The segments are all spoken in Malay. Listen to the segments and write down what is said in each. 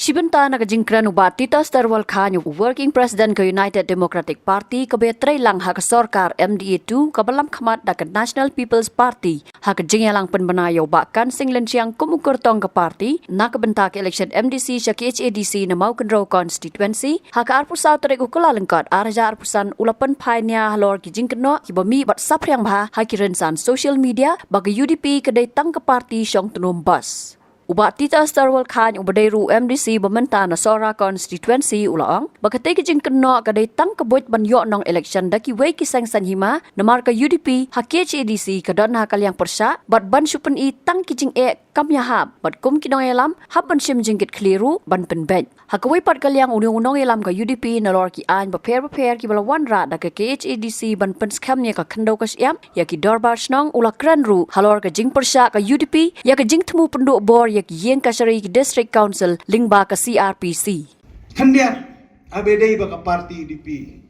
Shibenta nakajingkran ubat Tita Starwal Khan yung working president ke United Democratic Party ke betray lang hak sorkar MDA2 ke balam khamat dak National People's Party hak jingyalang penbenayo bakkan singlen siang kumukur tong ke party nak bentak election MDC syak HADC na mau kenro constituency hak arpusa terek ukula lengkot arja arpusan ulapan painya halor ki jingkno ki bami bat sapriang bha hak rensan social media bagi UDP kedai tang ke party syong tenum bas. Ubat Tita Starwal Khan ubadairu MDC bementa na sora constituency ulaang bakatay kijing keno kadai tang kaboit banyo nong election daki way kisang sanhima na marka UDP hakich ADC kadon hakal yang persya bat ban supen i tang kijing kamya hab bat kum kinong elam hab ban sim jingkit kliru ban penbej hakaway pat kalyang unong elam ka UDP na lor ki an prepare ki balawan ra da ka KHADC ban pen scam nya ka kendo ka siam ya ki dorbar snong ula kranru halor ka jing persya ka UDP ya ka jing temu penduk bor Yen Kashari District Council lingba ke CRPC. Kandiat abedai baka parti UDP.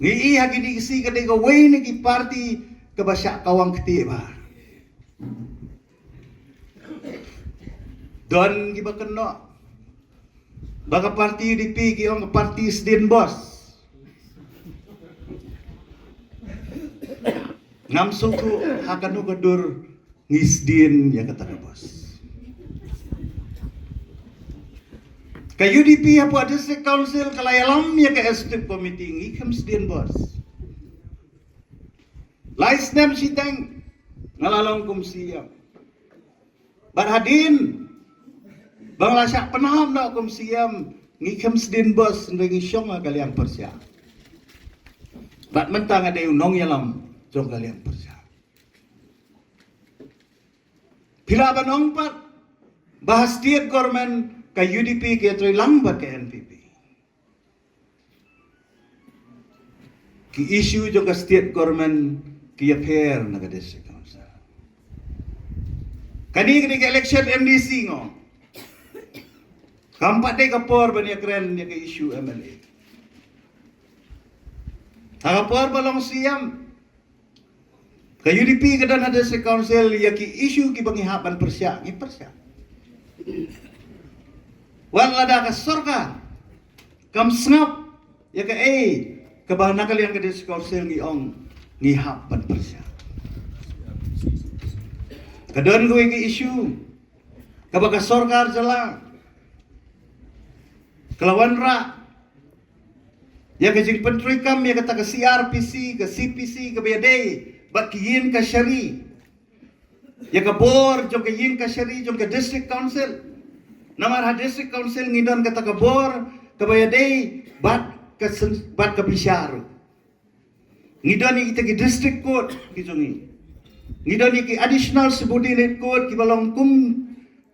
Ngi hagi di kisi kadai ka way nagi parti ke basya kawang keti ba. Don giba keno baka parti UDP ki ong parti SDN bos. Ngam suku hakanu kadur ngisdin ya kata bos. Ka UDP hapo district council kalayalam ya ka STIP committee ngikam SDN bos. Lais nem sitang ngalalong kum siyam. Barhadin bang lasak penaham na kum siyam ngikam SDN bos ngi syong kaliang persya. Bat mentang ada unong yalam jong kaliang persya. Pila banong pat bahas state government ka UDP ke troy lambat ke NPP. Ki issue jo ka state government ki affair na ka district council. Kani ke election MDC ngo. Kampat de kapor bani kren ya ke issue MLA. Kapor balong siam ka UDP ka dan district council ya ki issue ki bangihapan persya ni persya. Wala ka sorga kam snap ya ka kabahan kalian ka district council ngiong ngihapan persya. Kadon ko yung issue kabaga sorga jala kelawan ra ya ka jing pentrikam ya kata ka CRPC ka CPC ka bayade bat kiyin ka syari ya ka bor jong ka yin ka syari jong ka district council namar ha district council ngidon kata ka bor kabayadei bat ka bisyaro ngidon ni kita ki district court ki jongi ngidon ni ki additional subordinate court ki balong kum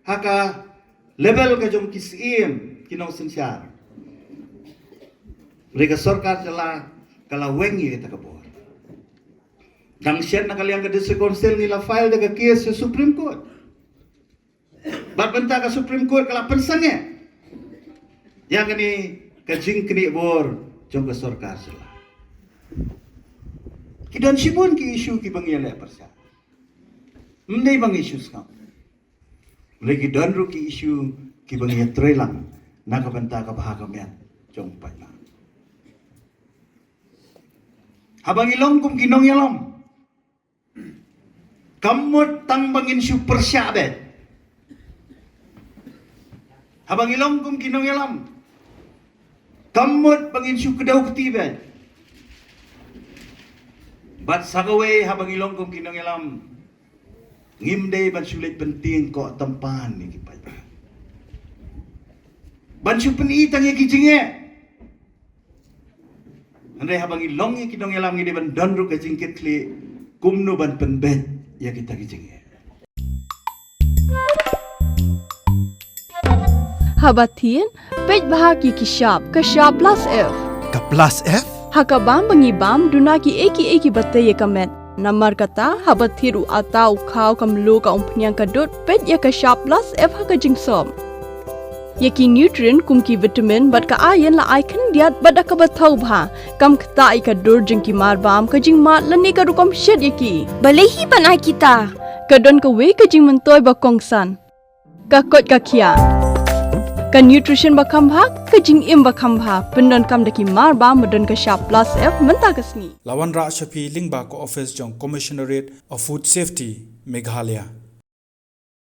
haka level ka jong ki CM kinong sensyar mereka sorkar jala kala wengi kita ka bor dang siyan na kaliang ka district council nila file daga case sa Supreme Court. Bat benta ka Supreme Court kala pensangnya. Yang ini kajing kini bor jong ka sorkar sila. Kidan sibun ki issue ki bangyala persa. Mendai bang issue skam. Lagi dan ru ki issue ki bangyala trelang naka benta ka bahagamian jong pala. Habang ilong kum kinong yalom. Kamut tang bangin issue persya bet. Habang ilong kum kinong yalam. Kamut bangin syuk kedaw ketiban. Bat sagaway habang ilong kum kinong yalam. Ngimday ban sulit penting ko tempan ni kipay. Ban syuk penitang ya kijingnya. Andai habang ilong ya kinong yalam ngide ban donru ka jingkit kli kumno ban penbet ya kita kijingnya. Habatin, pej bahagi kishab plus F. Ka plus F? Hakabam bangibam dunaki eki batay kamet. Namar kata habathiru atau kau kamlu ka umpnyang kadut pej ya kishab plus F haka jingsom. Yaki nutrient kumki vitamin bat ka ayan la icon diat bat ka bathau bha. Kam kata ika dur jingki marbam ka jing mat lani ka rukom shed yaki. Balehi panai kita. Kadon ka we ka jing mentoy ba kongsan. Kakot ka kia. ka nutrition bakam bha ka jing im bakam bha pendon kam daki mar ba modon ka sharp plus f menta kasni Lawan Ra Shafi Lingba ko office jong Commissionerate of Food Safety Meghalaya